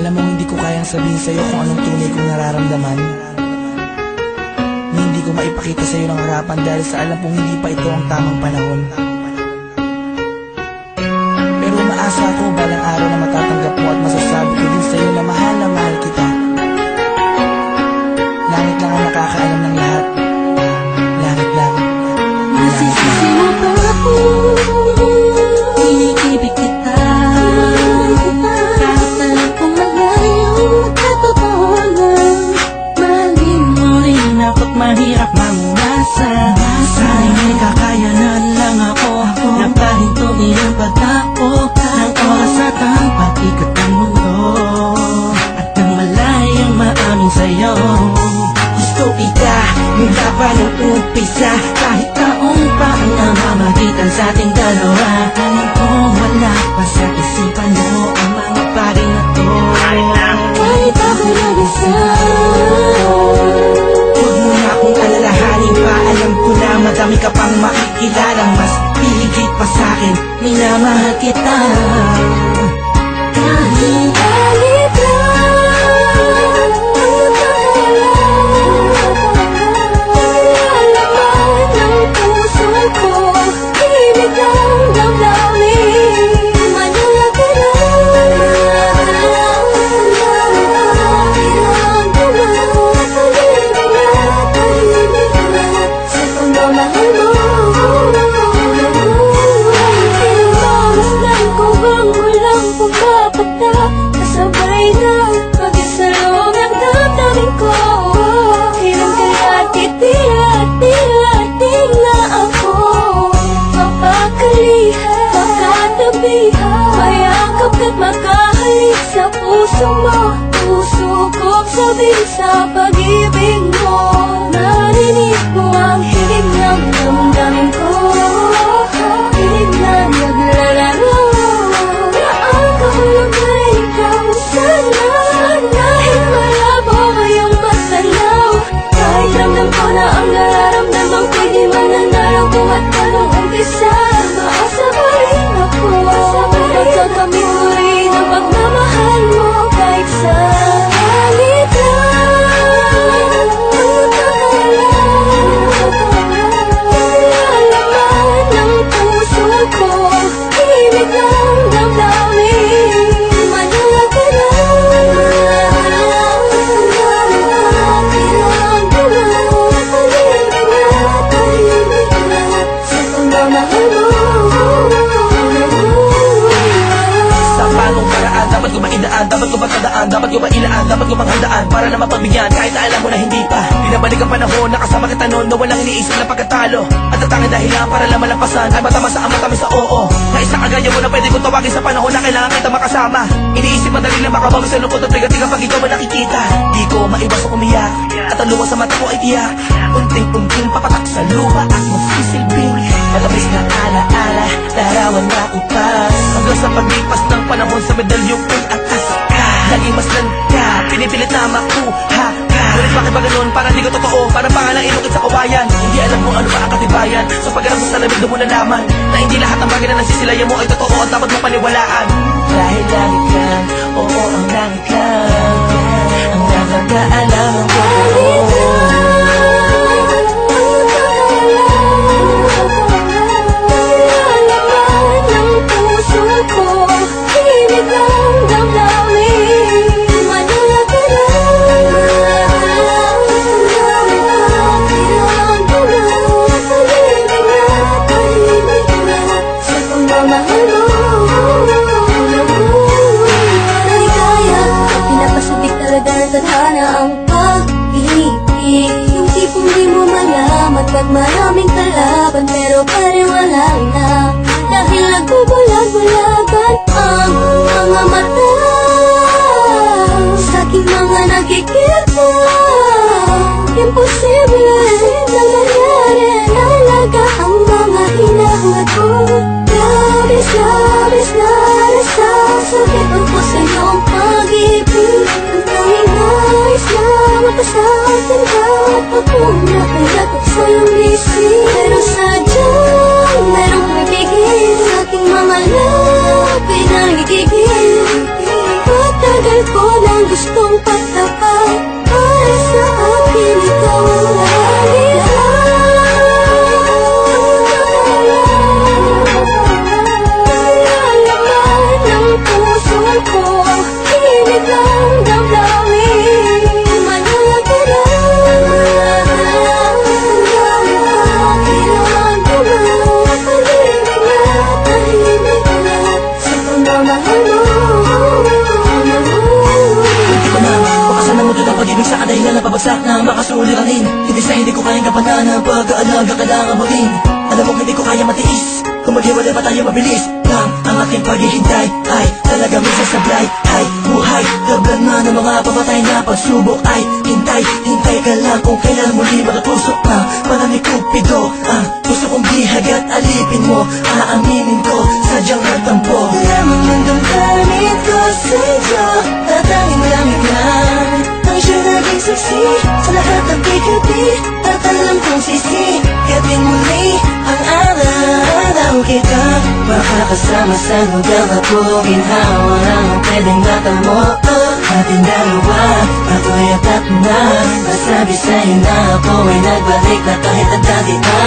Alam mo, hindi ko kayang sabihin sa'yo kung anong tunay kong nararamdaman. Hindi ko maipakita sa'yo ng harapan dahil sa alam kong hindi pa ito ang tamang panahon. Pero umaasa ako balang araw na matatanggap mo at masasabi ko din sa'yo na mahal kita. Langit lang ang nakakaalam ng lahat. Langit lang. Masisisi mo ba ako? Iniibig kita. Kahit alam kong malayo at totoo lang. Mahalin mo rin ako't mahirap mangumasa. Sana'y may kakayanan lang ako na pahintuin ang pagdako ng oras at ang pag-ikot ng mundo. At nang malayang maamin sa'yo, gusto kita mula pa nung umpisa. Kahit taong pa ang namamagitan sa ating dalawa, alam ko wala pa sa isipan mo ang mga bagay na to. Kahit ako nag-isa, huwag mo na akong alalahanin pa. Alam ko na madami ka pang makikilalang mas higit pa sa'kin. Minamahal kita. Kahit alit lang kasabay na pag-isalong ang damdamin ko. Hirang kaya titila ako. Mapakalihan, makatabihan, mayakap ka't makahalik sa puso mo. Pusukop sabing sa pag-ibig mo. Narinig mo ang higit ng damdamin ko. Higit na naglalaro. Ang kahulog ay ikaw sana. Dahil malabo ngayong masalaw. Kahit ramdam ko na ang nararamdaman ko'y di mananaraw kung at anong umpisa. Maasa pa rin ako. Pagkakamit mo rin ang pagmamahal mo. Kahit sa halit lang nilalaman ng puso ko. Himig ng damdamin. Manala ka sa pagmamahal mo. Sa panong paraan, dapat ko maidaan, dapat ko matandaan, dapat ko mailaan, dapat ko manghandaan para na mapagbigyan kahit na alam mo na hindi pa. Pinabalik ang panahon, nakasama kita noon na walang iniisip na pagkatalo. At ang tanging dahilan para lang malampasan ay matamasa ang matamis sa oo. Na isang kagaya mo na pwede kong tawagin sa panahon na kailangan kita makasama. Iniisip madali lang makabawi sa lungkot at bigating kapag ikaw mo nakikita. Di ko maiwas ang umiyak at ang luha sa mata ko ay tiyak. Unting-unting papatak sa luha at magsisilbing malabis na ala-ala, larawan na upas. Hanggang sa paglipas ng panahon sa medalyong ko'y atas ka. Naging maslan ka, pinipilit na makuha ka. Ngunit bakit ba ganun? Parang di ko totoo, parang pangalang inukit sa kawayan. Hindi alam kung ano pa ang katibayan. Sa pagharap mo sa lamig doon mo nalaman na hindi lahat ng bagay na nagsisilayan mo ay totoo at dapat mo paniwalaan. Dahil langit lang, oo ang langit lang ang nakakaalam ng totoo. Tadhana ang pag tapat para sa akin ikaw ang lahat. Ng puso ko, hilig ang damdamin. Manala ka na, kailangan ko na, tahimik na, tahimik na, sa pagmamahal mo. Hindi ko na makasan ng mundo ng pag-ibig sa kadahilan na pabagsak na makasuliranin. Hindi sa hindi ko kayang kapanahan ng pag-aalaga kailangan mo rin. Alam mo hindi ko kaya matiis kung maghiwalay pa tayo mabilis lang. Ang aking paghihintay ay talaga minsan sablay. Ay buhay, tablan na ng mga pamatay na pagsubok. Ay hintay, hintay ka lang kung kailan muli matutusok na para ni Cupido. Ang gusto kong bihag at alipin mo, aaminin ko, sadyang nagtampo. Lamang ng damdamin ko sa'yo, tatanging langit lang ang siya naging saksi sa lahat ng gabi. At alam kong sisikatin muli ang araw kita. Makakasama sa lugar at puro ginhawa lang ang pwedeng natamo. Ating dalawa, ako'y atat na masabi sa'yo na ako ay nagbalik na kahit ang dati pa.